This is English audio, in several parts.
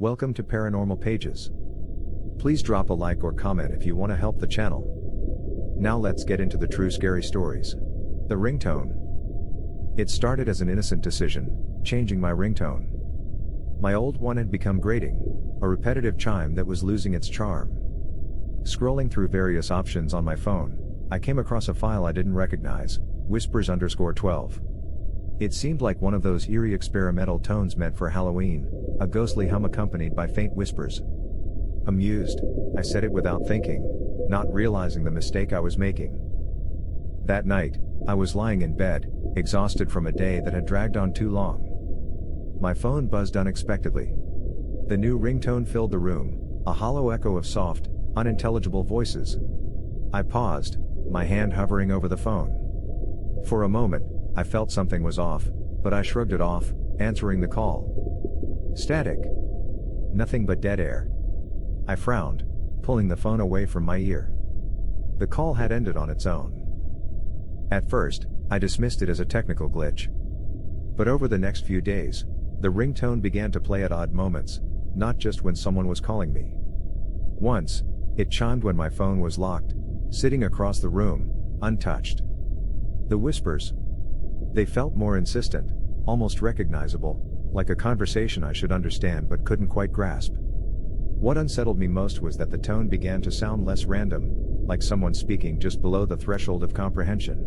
Welcome to Paranormal Pages. Please drop a like or comment if you want to help the channel. Now let's get into the true scary stories. The ringtone. It started as an innocent decision, changing my ringtone. My old one had become grating, a repetitive chime that was losing its charm. Scrolling through various options on my phone, I came across a file I didn't recognize, whispers_12. It seemed like one of those eerie experimental tones meant for Halloween, a ghostly hum accompanied by faint whispers. Amused, I said it without thinking, not realizing the mistake I was making. That night, I was lying in bed, exhausted from a day that had dragged on too long. My phone buzzed unexpectedly. The new ringtone filled the room, a hollow echo of soft, unintelligible voices. I paused, my hand hovering over the phone. For a moment, I felt something was off, but I shrugged it off, answering the call. Static. Nothing but dead air. I frowned, pulling the phone away from my ear. The call had ended on its own. At first, I dismissed it as a technical glitch. But over the next few days, the ringtone began to play at odd moments, not just when someone was calling me. Once, it chimed when my phone was locked, sitting across the room, untouched. The whispers. They felt more insistent, almost recognizable, like a conversation I should understand but couldn't quite grasp. What unsettled me most was that the tone began to sound less random, like someone speaking just below the threshold of comprehension.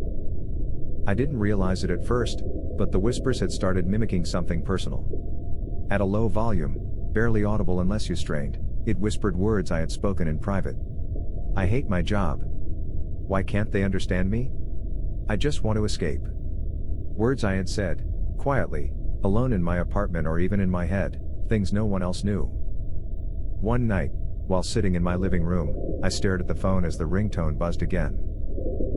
I didn't realize it at first, but the whispers had started mimicking something personal. At a low volume, barely audible unless you strained, it whispered words I had spoken in private. I hate my job. Why can't they understand me? I just want to escape. Words I had said, quietly, alone in my apartment or even in my head, things no one else knew. One night, while sitting in my living room, I stared at the phone as the ringtone buzzed again.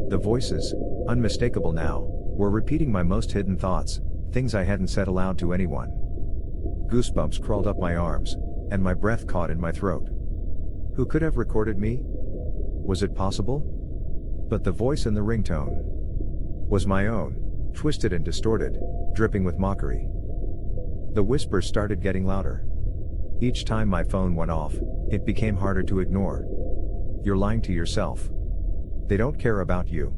The voices, unmistakable now, were repeating my most hidden thoughts, things I hadn't said aloud to anyone. Goosebumps crawled up my arms, and my breath caught in my throat. Who could have recorded me? Was it possible? But the voice in the ringtone was my own. Twisted and distorted, dripping with mockery. The whispers started getting louder. Each time my phone went off, it became harder to ignore. You're lying to yourself. They don't care about you.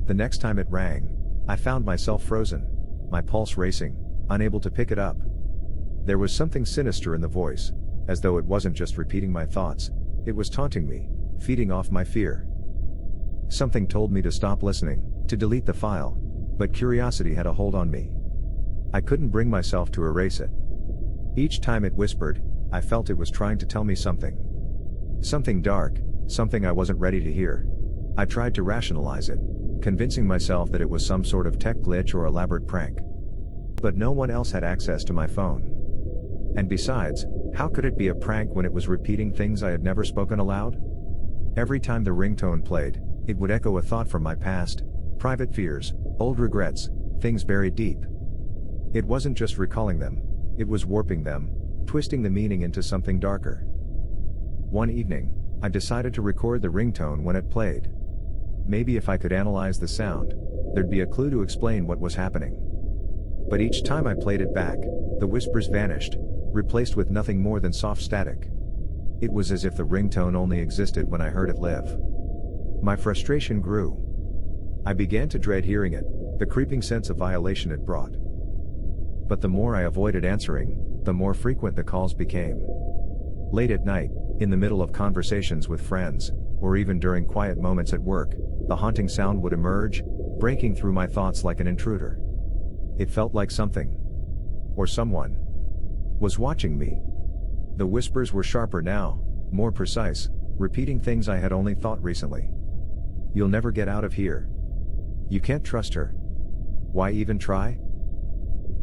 The next time it rang, I found myself frozen, my pulse racing, unable to pick it up. There was something sinister in the voice, as though it wasn't just repeating my thoughts, it was taunting me, feeding off my fear. Something told me to stop listening, to delete the file. But curiosity had a hold on me. I couldn't bring myself to erase it. Each time it whispered, I felt it was trying to tell me something. Something dark, something I wasn't ready to hear. I tried to rationalize it, convincing myself that it was some sort of tech glitch or elaborate prank. But no one else had access to my phone. And besides, how could it be a prank when it was repeating things I had never spoken aloud? Every time the ringtone played, it would echo a thought from my past, private fears, old regrets, things buried deep. It wasn't just recalling them, it was warping them, twisting the meaning into something darker. One evening, I decided to record the ringtone when it played. Maybe if I could analyze the sound, there'd be a clue to explain what was happening. But each time I played it back, the whispers vanished, replaced with nothing more than soft static. It was as if the ringtone only existed when I heard it live. My frustration grew. I began to dread hearing it, the creeping sense of violation it brought. But the more I avoided answering, the more frequent the calls became. Late at night, in the middle of conversations with friends, or even during quiet moments at work, the haunting sound would emerge, breaking through my thoughts like an intruder. It felt like something, or someone, was watching me. The whispers were sharper now, more precise, repeating things I had only thought recently. You'll never get out of here. You can't trust her. Why even try?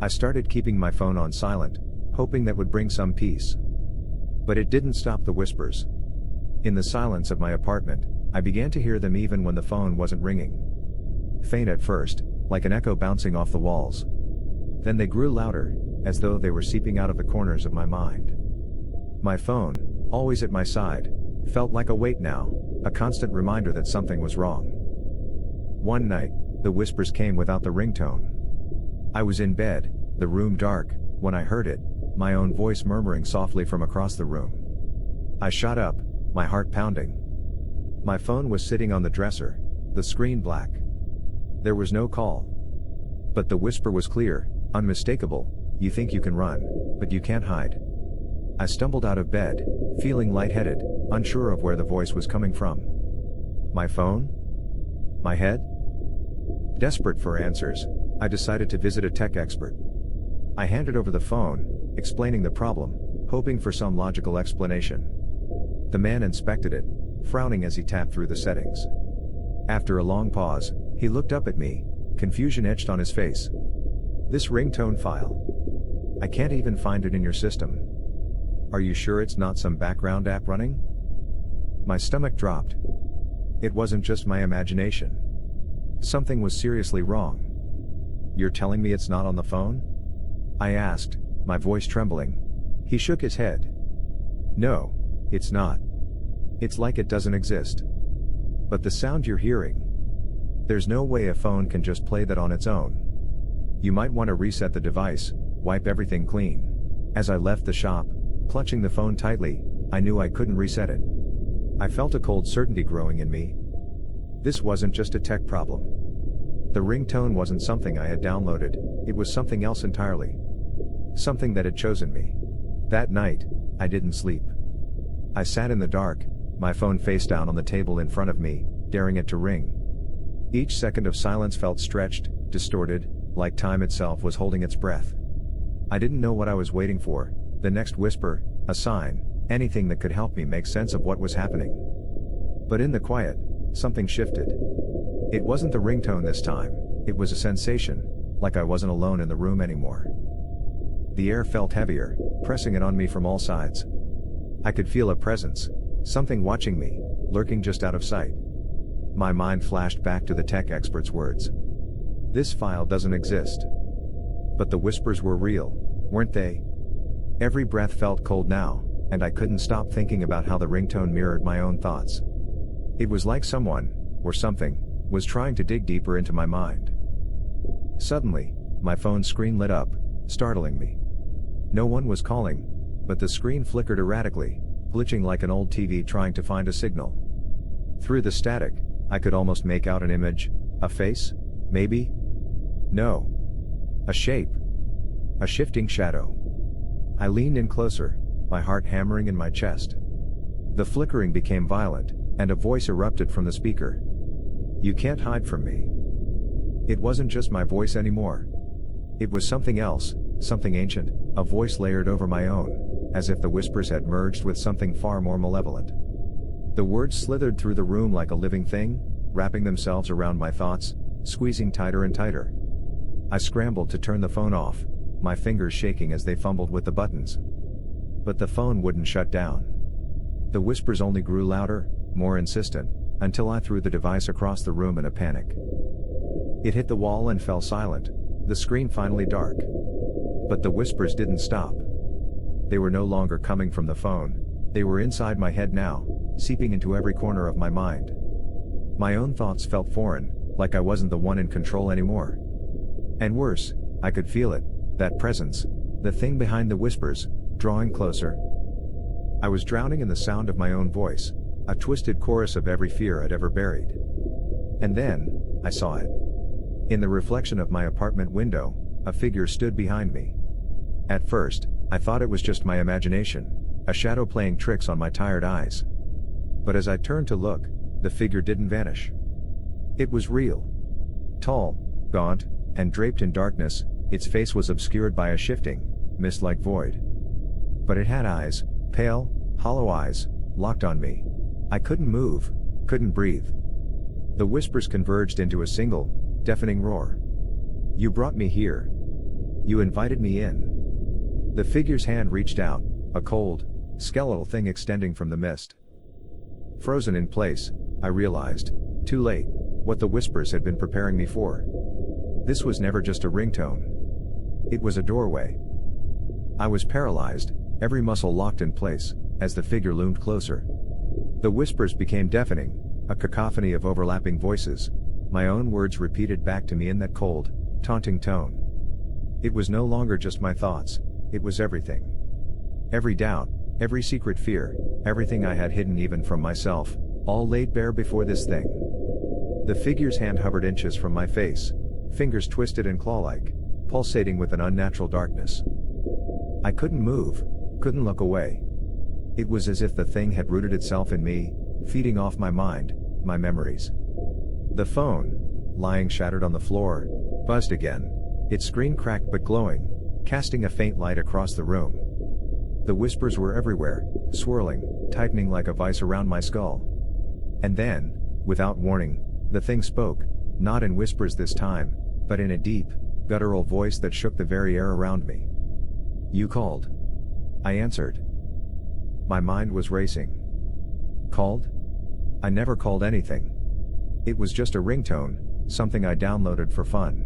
I started keeping my phone on silent, hoping that would bring some peace. But it didn't stop the whispers. In the silence of my apartment, I began to hear them even when the phone wasn't ringing. Faint at first, like an echo bouncing off the walls. Then they grew louder, as though they were seeping out of the corners of my mind. My phone, always at my side, felt like a weight now, a constant reminder that something was wrong. One night, the whispers came without the ringtone. I was in bed, the room dark, when I heard it, my own voice murmuring softly from across the room. I shot up, my heart pounding. My phone was sitting on the dresser, the screen black. There was no call. But the whisper was clear, unmistakable. You think you can run, but you can't hide. I stumbled out of bed, feeling lightheaded, unsure of where the voice was coming from. My phone? My head? Desperate for answers, I decided to visit a tech expert. I handed over the phone, explaining the problem, hoping for some logical explanation. The man inspected it, frowning as he tapped through the settings. After a long pause, he looked up at me, confusion etched on his face. This ringtone file. I can't even find it in your system. Are you sure it's not some background app running? My stomach dropped. It wasn't just my imagination. Something was seriously wrong. You're telling me it's not on the phone? I asked, my voice trembling. He shook his head. No, it's not. It's like it doesn't exist. But the sound you're hearing. There's no way a phone can just play that on its own. You might want to reset the device, wipe everything clean. As I left the shop, clutching the phone tightly, I knew I couldn't reset it. I felt a cold certainty growing in me. This wasn't just a tech problem. The ringtone wasn't something I had downloaded, it was something else entirely. Something that had chosen me. That night, I didn't sleep. I sat in the dark, my phone face down on the table in front of me, daring it to ring. Each second of silence felt stretched, distorted, like time itself was holding its breath. I didn't know what I was waiting for, the next whisper, a sign, anything that could help me make sense of what was happening. But in the quiet, something shifted. It wasn't the ringtone this time, it was a sensation, like I wasn't alone in the room anymore. The air felt heavier, pressing it on me from all sides. I could feel a presence, something watching me, lurking just out of sight. My mind flashed back to the tech expert's words. This file doesn't exist. But the whispers were real, weren't they? Every breath felt cold now, and I couldn't stop thinking about how the ringtone mirrored my own thoughts. It was like someone, or something, was trying to dig deeper into my mind. Suddenly, my phone screen lit up, startling me. No one was calling, but the screen flickered erratically, glitching like an old TV trying to find a signal. Through the static, I could almost make out an image, a face, maybe? No. A shape. A shifting shadow. I leaned in closer, my heart hammering in my chest. The flickering became violent, and a voice erupted from the speaker. You can't hide from me. It wasn't just my voice anymore. It was something else, something ancient, a voice layered over my own, as if the whispers had merged with something far more malevolent. The words slithered through the room like a living thing, wrapping themselves around my thoughts, squeezing tighter and tighter. I scrambled to turn the phone off, my fingers shaking as they fumbled with the buttons. But the phone wouldn't shut down. The whispers only grew louder, more insistent, until I threw the device across the room in a panic. It hit the wall and fell silent, the screen finally dark. But the whispers didn't stop. They were no longer coming from the phone, they were inside my head now, seeping into every corner of my mind. My own thoughts felt foreign, like I wasn't the one in control anymore. And worse, I could feel it, that presence, the thing behind the whispers, drawing closer. I was drowning in the sound of my own voice, a twisted chorus of every fear I'd ever buried. And then, I saw it. In the reflection of my apartment window, a figure stood behind me. At first, I thought it was just my imagination, a shadow playing tricks on my tired eyes. But as I turned to look, the figure didn't vanish. It was real. Tall, gaunt, and draped in darkness, its face was obscured by a shifting, mist-like void. But it had eyes, pale, hollow eyes, locked on me. I couldn't move, couldn't breathe. The whispers converged into a single, deafening roar. You brought me here. You invited me in. The figure's hand reached out, a cold, skeletal thing extending from the mist. Frozen in place, I realized, too late, what the whispers had been preparing me for. This was never just a ringtone. It was a doorway. I was paralyzed, every muscle locked in place, as the figure loomed closer. The whispers became deafening, a cacophony of overlapping voices, my own words repeated back to me in that cold, taunting tone. It was no longer just my thoughts, It was everything. Every doubt, every secret fear, everything I had hidden even from myself, all laid bare before this thing. The figure's hand hovered inches from my face, fingers twisted and claw-like, pulsating with an unnatural darkness. I couldn't move, couldn't look away. It was as if the thing had rooted itself in me, feeding off my mind, my memories. The phone, lying shattered on the floor, buzzed again, its screen cracked but glowing, casting a faint light across the room. The whispers were everywhere, swirling, tightening like a vice around my skull. And then, without warning, the thing spoke, not in whispers this time, but in a deep, guttural voice that shook the very air around me. "You called." I answered. My mind was racing. Called? I never called anything. It was just a ringtone, something I downloaded for fun.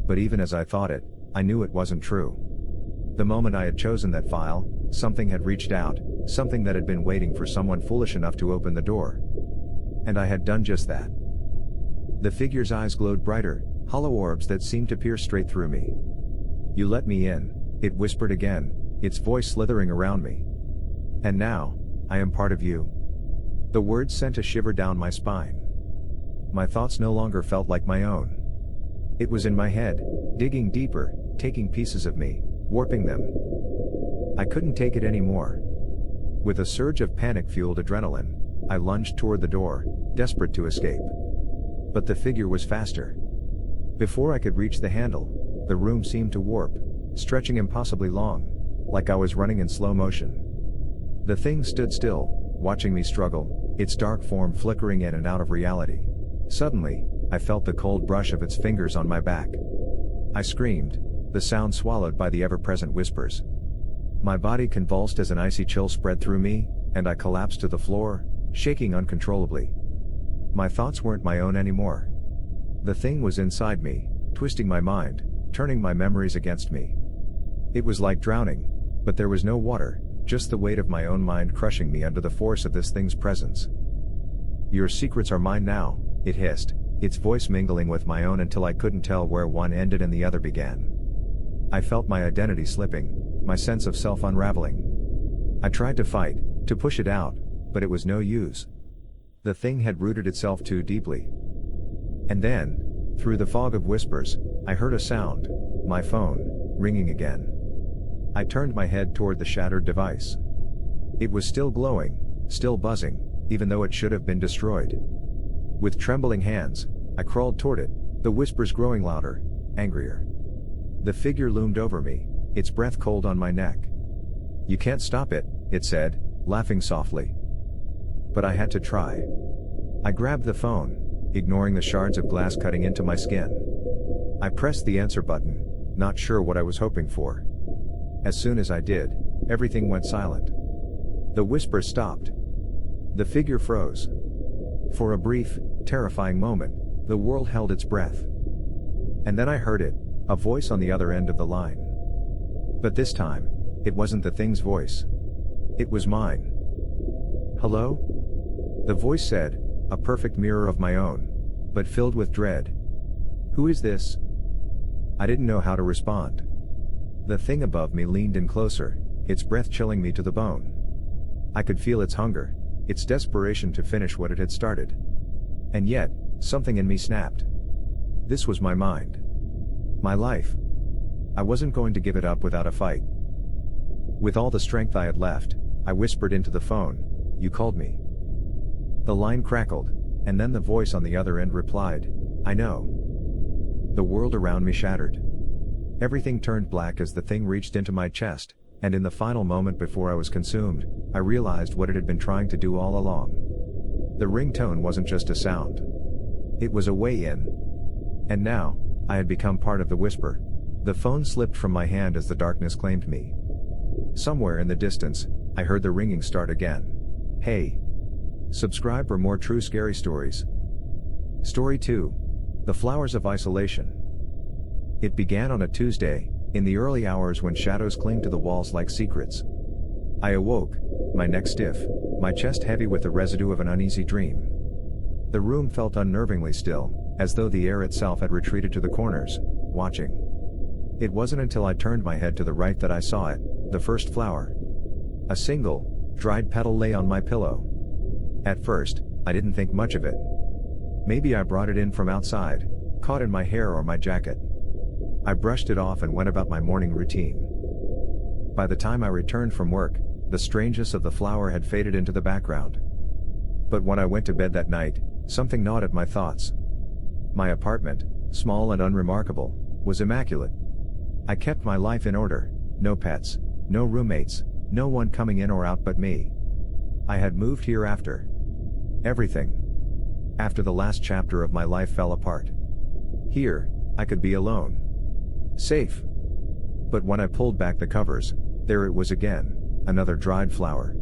But even as I thought it, I knew it wasn't true. The moment I had chosen that file, something had reached out, something that had been waiting for someone foolish enough to open the door. And I had done just that. The figure's eyes glowed brighter, hollow orbs that seemed to pierce straight through me. "You let me in," it whispered again, its voice slithering around me. "And now, I am part of you." The words sent a shiver down my spine. My thoughts no longer felt like my own. It was in my head, digging deeper, taking pieces of me, warping them. I couldn't take it anymore. With a surge of panic-fueled adrenaline, I lunged toward the door, desperate to escape. But the figure was faster. Before I could reach the handle, the room seemed to warp, stretching impossibly long, like I was running in slow motion. The thing stood still, watching me struggle, its dark form flickering in and out of reality. Suddenly, I felt the cold brush of its fingers on my back. I screamed, the sound swallowed by the ever-present whispers. My body convulsed as an icy chill spread through me, and I collapsed to the floor, shaking uncontrollably. My thoughts weren't my own anymore. The thing was inside me, twisting my mind, turning my memories against me. It was like drowning, but there was no water, just the weight of my own mind crushing me under the force of this thing's presence. "Your secrets are mine now," it hissed, its voice mingling with my own until I couldn't tell where one ended and the other began. I felt my identity slipping, my sense of self unraveling. I tried to fight, to push it out, but it was no use. The thing had rooted itself too deeply. And then, through the fog of whispers, I heard a sound, my phone, ringing again. I turned my head toward the shattered device. It was still glowing, still buzzing, even though it should have been destroyed. With trembling hands, I crawled toward it, the whispers growing louder, angrier. The figure loomed over me, its breath cold on my neck. "You can't stop it," it said, laughing softly. But I had to try. I grabbed the phone, ignoring the shards of glass cutting into my skin. I pressed the answer button, not sure what I was hoping for. As soon as I did, everything went silent. The whisper stopped. The figure froze. For a brief, terrifying moment, the world held its breath. And then I heard it, a voice on the other end of the line. But this time, it wasn't the thing's voice. It was mine. "Hello?" The voice said, a perfect mirror of my own, but filled with dread. "Who is this?" I didn't know how to respond. The thing above me leaned in closer, its breath chilling me to the bone. I could feel its hunger, its desperation to finish what it had started. And yet, something in me snapped. This was my mind. My life. I wasn't going to give it up without a fight. With all the strength I had left, I whispered into the phone, "You called me." The line crackled, and then the voice on the other end replied, "I know." The world around me shattered. Everything turned black as the thing reached into my chest, and in the final moment before I was consumed, I realized what it had been trying to do all along. The ringtone wasn't just a sound. It was a way in. And now, I had become part of the whisper. The phone slipped from my hand as the darkness claimed me. Somewhere in the distance, I heard the ringing start again. Hey! Subscribe for more true scary stories. Story 2. The Flowers of Isolation. It began on a Tuesday, in the early hours when shadows cling to the walls like secrets. I awoke, my neck stiff, my chest heavy with the residue of an uneasy dream. The room felt unnervingly still, as though the air itself had retreated to the corners, watching. It wasn't until I turned my head to the right that I saw it, the first flower. A single, dried petal lay on my pillow. At first, I didn't think much of it. Maybe I brought it in from outside, caught in my hair or my jacket. I brushed it off and went about my morning routine. By the time I returned from work, the strangeness of the flower had faded into the background. But when I went to bed that night, something gnawed at my thoughts. My apartment, small and unremarkable, was immaculate. I kept my life in order, no pets, no roommates, no one coming in or out but me. I had moved here after everything. After the last chapter of my life fell apart. Here, I could be alone. Safe. But when I pulled back the covers, there it was again, another dried flower.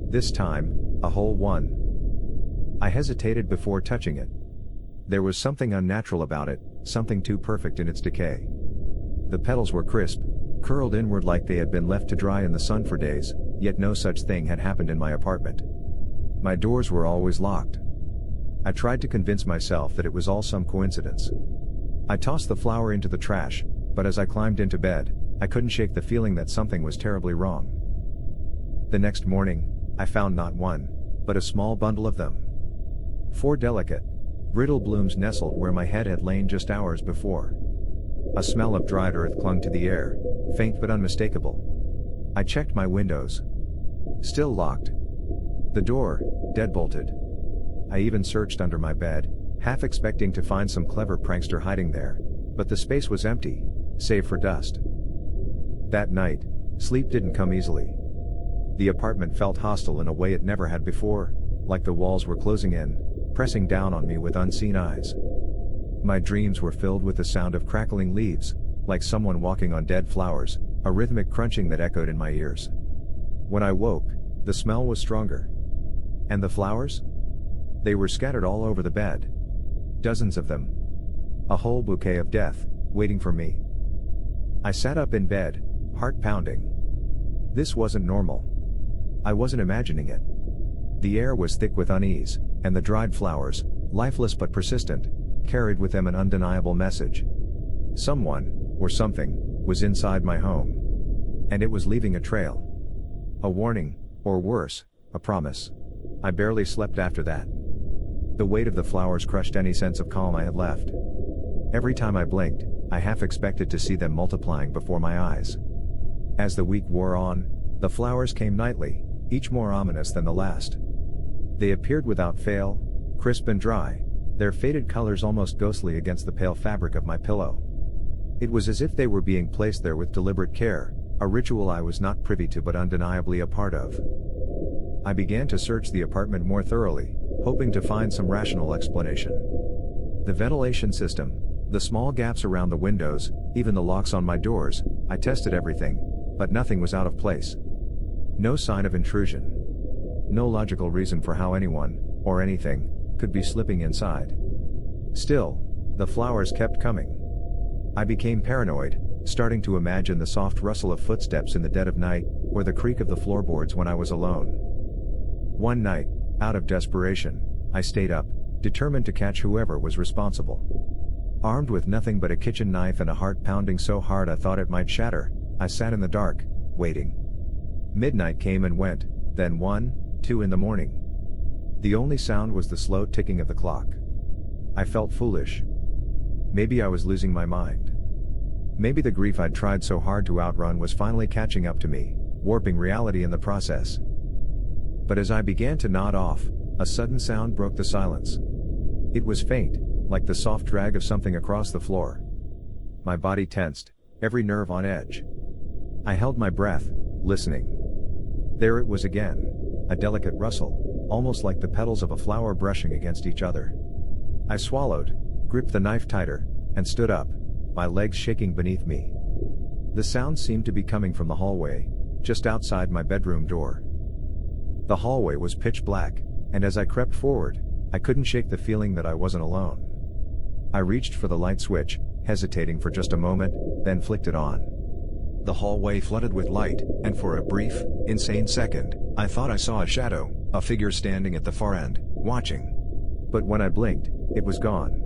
This time, a whole one. I hesitated before touching it. There was something unnatural about it, something too perfect in its decay. The petals were crisp, curled inward like they had been left to dry in the sun for days, yet no such thing had happened in my apartment. My doors were always locked. I tried to convince myself that it was all some coincidence. I tossed the flower into the trash, but as I climbed into bed, I couldn't shake the feeling that something was terribly wrong. The next morning, I found not one, but a small bundle of them. 4 delicate, brittle blooms nestled where my head had lain just hours before. A smell of dried earth clung to the air, faint but unmistakable. I checked my windows. Still locked. The door, deadbolted. I even searched under my bed, half expecting to find some clever prankster hiding there, but the space was empty, save for dust. That night, sleep didn't come easily. The apartment felt hostile in a way it never had before, like the walls were closing in, pressing down on me with unseen eyes. My dreams were filled with the sound of crackling leaves, like someone walking on dead flowers, a rhythmic crunching that echoed in my ears. When I woke, the smell was stronger. And the flowers? They were scattered all over the bed. Dozens of them. A whole bouquet of death, waiting for me. I sat up in bed, heart pounding. This wasn't normal. I wasn't imagining it. The air was thick with unease, and the dried flowers, lifeless but persistent, carried with them an undeniable message. Someone, or something, was inside my home. And it was leaving a trail. A warning, or worse, a promise. I barely slept after that. The weight of the flowers crushed any sense of calm I had left. Every time I blinked, I half expected to see them multiplying before my eyes. As the week wore on, the flowers came nightly, each more ominous than the last. They appeared without fail, crisp and dry, their faded colors almost ghostly against the pale fabric of my pillow. It was as if they were being placed there with deliberate care, a ritual I was not privy to but undeniably a part of. I began to search the apartment more thoroughly, hoping to find some rational explanation. The ventilation system, the small gaps around the windows, even the locks on my doors, I tested everything, but nothing was out of place. No sign of intrusion. No logical reason for how anyone, or anything, could be slipping inside. Still, the flowers kept coming. I became paranoid, starting to imagine the soft rustle of footsteps in the dead of night, or the creak of the floorboards when I was alone. One night, out of desperation, I stayed up, determined to catch whoever was responsible. Armed with nothing but a kitchen knife and a heart pounding so hard I thought it might shatter, I sat in the dark, waiting. Midnight came and went, then 1, 2 in the morning. The only sound was the slow ticking of the clock. I felt foolish. Maybe I was losing my mind. Maybe the grief I'd tried so hard to outrun was finally catching up to me, warping reality in the process. But as I began to nod off, a sudden sound broke the silence. It was faint, like the soft drag of something across the floor. My body tensed, every nerve on edge. I held my breath, listening. There it was again, a delicate rustle, almost like the petals of a flower brushing against each other. I swallowed, gripped the knife tighter, and stood up, my legs shaking beneath me. The sound seemed to be coming from the hallway, just outside my bedroom door. The hallway was pitch black, and as I crept forward, I couldn't shake the feeling that I wasn't alone. I reached for the light switch, hesitating for just a moment, then flicked it on. The hallway flooded with light, and for a brief, insane second, I thought I saw a shadow, a figure standing at the far end, watching. But when I blinked, it was gone.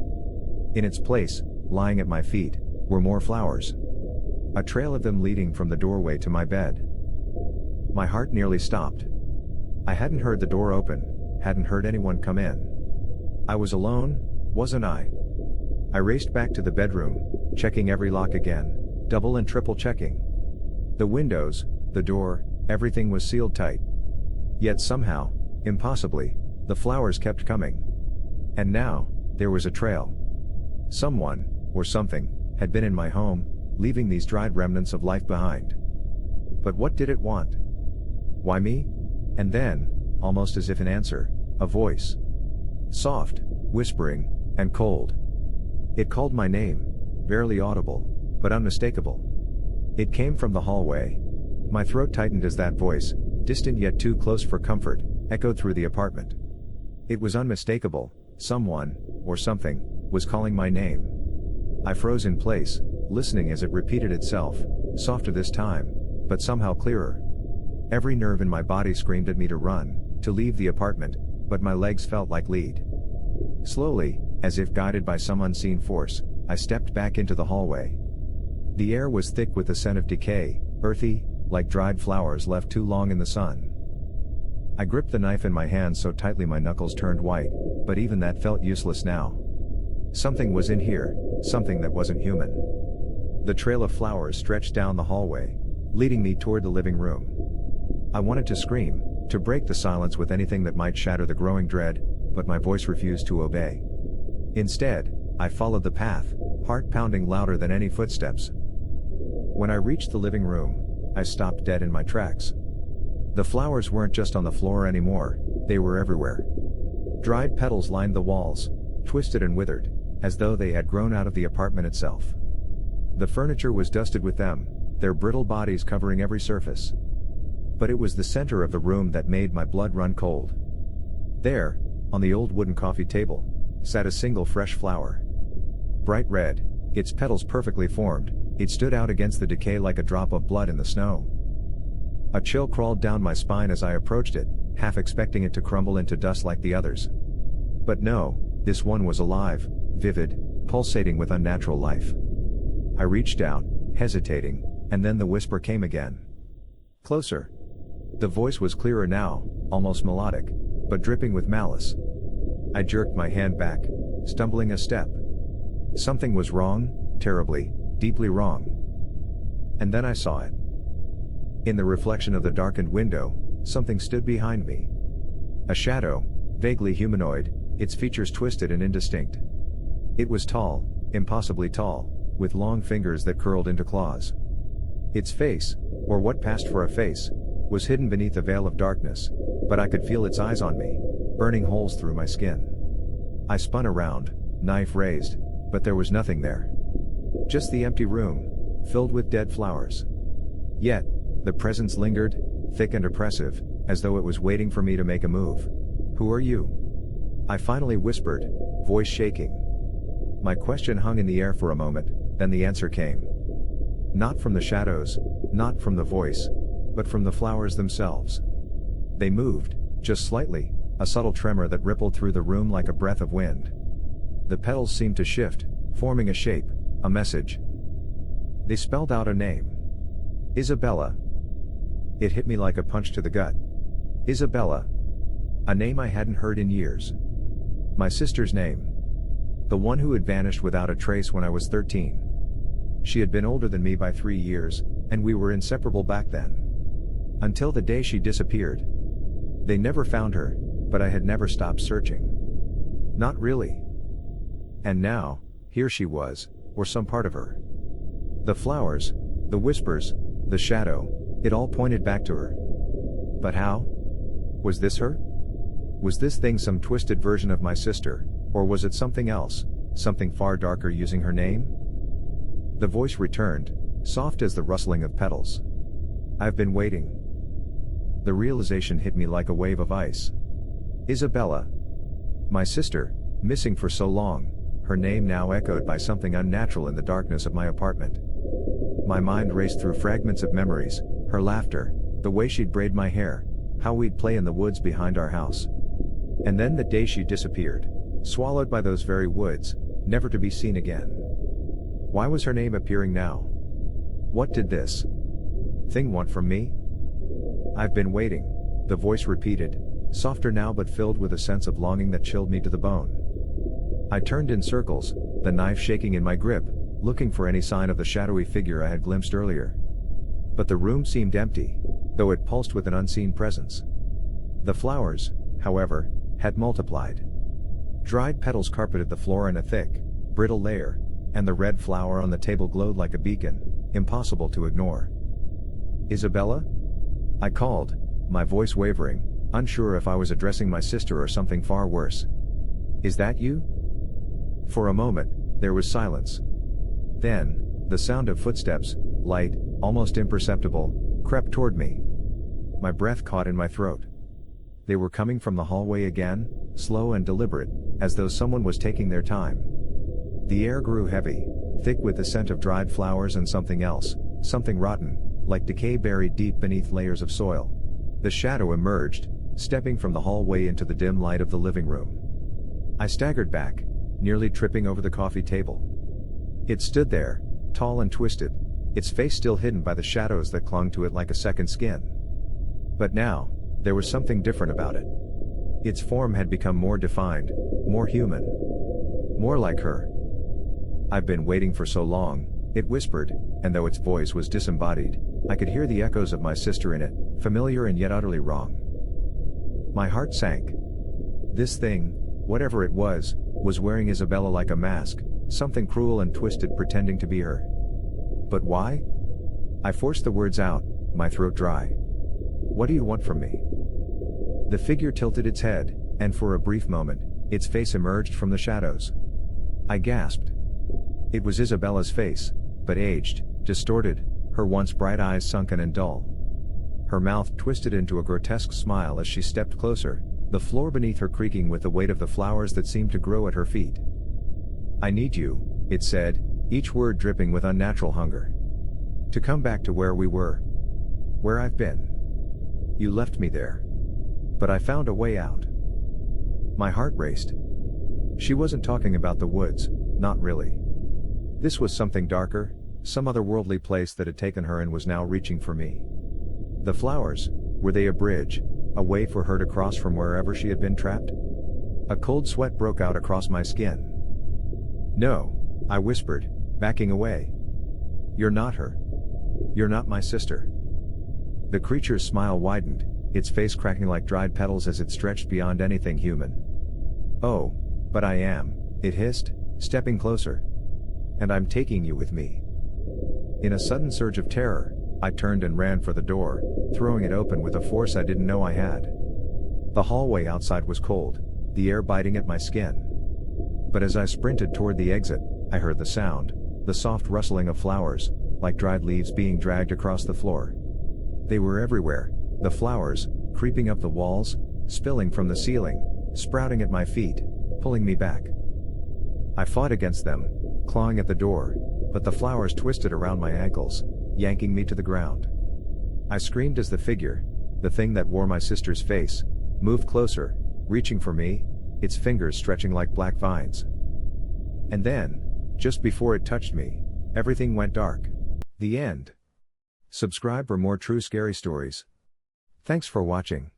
In its place, lying at my feet, were more flowers. a trail of them leading from the doorway to my bed. My heart nearly stopped. I hadn't heard the door open, hadn't heard anyone come in. I was alone, wasn't I? I raced back to the bedroom, checking every lock again, double and triple checking. The windows, the door, everything was sealed tight. Yet somehow, impossibly, the flowers kept coming. And now, there was a trail. Someone, or something, had been in my home, leaving these dried remnants of life behind. But what did it want? Why me? And then, almost as if in answer, a voice. Soft, whispering, and cold. It called my name, barely audible, but unmistakable. It came from the hallway. My throat tightened as that voice, distant yet too close for comfort, echoed through the apartment. It was unmistakable. Someone, or something, was calling my name. I froze in place, listening as it repeated itself, softer this time, but somehow clearer. Every nerve in my body screamed at me to run, to leave the apartment, but my legs felt like lead. Slowly, as if guided by some unseen force, I stepped back into the hallway. The air was thick with the scent of decay, earthy, like dried flowers left too long in the sun. I gripped the knife in my hand so tightly my knuckles turned white, but even that felt useless now. Something was in here, something that wasn't human. The trail of flowers stretched down the hallway, leading me toward the living room. I wanted to scream, to break the silence with anything that might shatter the growing dread, but my voice refused to obey. Instead, I followed the path, heart pounding louder than any footsteps. When I reached the living room, I stopped dead in my tracks. The flowers weren't just on the floor anymore, they were everywhere. Dried petals lined the walls, twisted and withered, as though they had grown out of the apartment itself. The furniture was dusted with them, their brittle bodies covering every surface. But it was the center of the room that made my blood run cold. There, on the old wooden coffee table, sat a single fresh flower. Bright red, its petals perfectly formed, it stood out against the decay like a drop of blood in the snow. A chill crawled down my spine as I approached it, half expecting it to crumble into dust like the others. But no, this one was alive, vivid, pulsating with unnatural life. I reached out, hesitating, and then the whisper came again. Closer. The voice was clearer now, almost melodic, but dripping with malice. I jerked my hand back, stumbling a step. Something was wrong, terribly, deeply wrong. And then I saw it. In the reflection of the darkened window, something stood behind me. A shadow, vaguely humanoid, its features twisted and indistinct. It was tall, impossibly tall, with long fingers that curled into claws. Its face, or what passed for a face, was hidden beneath a veil of darkness, but I could feel its eyes on me, burning holes through my skin. I spun around, knife raised, but there was nothing there. Just the empty room, filled with dead flowers. Yet, the presence lingered, thick and oppressive, as though it was waiting for me to make a move. "Who are you?" I finally whispered, voice shaking. My question hung in the air for a moment, then the answer came. Not from the shadows, not from the voice, but from the flowers themselves. They moved, just slightly, a subtle tremor that rippled through the room like a breath of wind. The petals seemed to shift, forming a shape, a message. They spelled out a name. Isabella. It hit me like a punch to the gut. Isabella. A name I hadn't heard in years. My sister's name. The one who had vanished without a trace when I was 13. She had been older than me by 3 years, and we were inseparable back then. Until the day she disappeared. They never found her, but I had never stopped searching. Not really. And now, here she was, or some part of her. The flowers, the whispers, the shadow, it all pointed back to her. But how? Was this her? Was this thing some twisted version of my sister, or was it something else, something far darker using her name? The voice returned, soft as the rustling of petals. I've been waiting. The realization hit me like a wave of ice. Isabella. My sister, missing for so long, her name now echoed by something unnatural in the darkness of my apartment. My mind raced through fragments of memories, her laughter, the way she'd braid my hair, how we'd play in the woods behind our house. And then the day she disappeared, swallowed by those very woods, never to be seen again. Why was her name appearing now? What did this thing want from me? I've been waiting, the voice repeated, softer now but filled with a sense of longing that chilled me to the bone. I turned in circles, the knife shaking in my grip, looking for any sign of the shadowy figure I had glimpsed earlier. But the room seemed empty, though it pulsed with an unseen presence. The flowers, however, had multiplied. Dried petals carpeted the floor in a thick, brittle layer, and the red flower on the table glowed like a beacon, impossible to ignore. "Isabella?" I called, my voice wavering, unsure if I was addressing my sister or something far worse. "Is that you?" For a moment, there was silence. Then, the sound of footsteps, light, almost imperceptible, crept toward me. My breath caught in my throat. They were coming from the hallway again, slow and deliberate, as though someone was taking their time. The air grew heavy, thick with the scent of dried flowers and something else, something rotten, like decay buried deep beneath layers of soil. The shadow emerged, stepping from the hallway into the dim light of the living room. I staggered back, nearly tripping over the coffee table. It stood there, tall and twisted, its face still hidden by the shadows that clung to it like a second skin. But now, there was something different about it. Its form had become more defined, more human. More like her. "I've been waiting for so long," it whispered, and though its voice was disembodied, I could hear the echoes of my sister in it, familiar and yet utterly wrong. My heart sank. This thing, whatever it was wearing Isabella like a mask, something cruel and twisted pretending to be her. But why? I forced the words out, my throat dry. "What do you want from me?" The figure tilted its head, and for a brief moment, its face emerged from the shadows. I gasped. It was Isabella's face, but aged, distorted, her once bright eyes sunken and dull. Her mouth twisted into a grotesque smile as she stepped closer, the floor beneath her creaking with the weight of the flowers that seemed to grow at her feet. "I need you," it said, each word dripping with unnatural hunger. "To come back to where we were. Where I've been. You left me there. But I found a way out." My heart raced. She wasn't talking about the woods, not really. This was something darker, some otherworldly place that had taken her and was now reaching for me. The flowers, were they a bridge, a way for her to cross from wherever she had been trapped? A cold sweat broke out across my skin. "No," I whispered, backing away. "You're not her. You're not my sister." The creature's smile widened, its face cracking like dried petals as it stretched beyond anything human. "Oh, but I am," it hissed, stepping closer. "And I'm taking you with me." In a sudden surge of terror, I turned and ran for the door, throwing it open with a force I didn't know I had. The hallway outside was cold, the air biting at my skin. But as I sprinted toward the exit, I heard the sound, the soft rustling of flowers, like dried leaves being dragged across the floor. They were everywhere, the flowers, creeping up the walls, spilling from the ceiling, sprouting at my feet, pulling me back. I fought against them, clawing at the door, but the flowers twisted around my ankles, yanking me to the ground. I screamed as the figure, the thing that wore my sister's face, moved closer, reaching for me, its fingers stretching like black vines. And then, just before it touched me, everything went dark. The end. Subscribe for more true scary stories. Thanks for watching.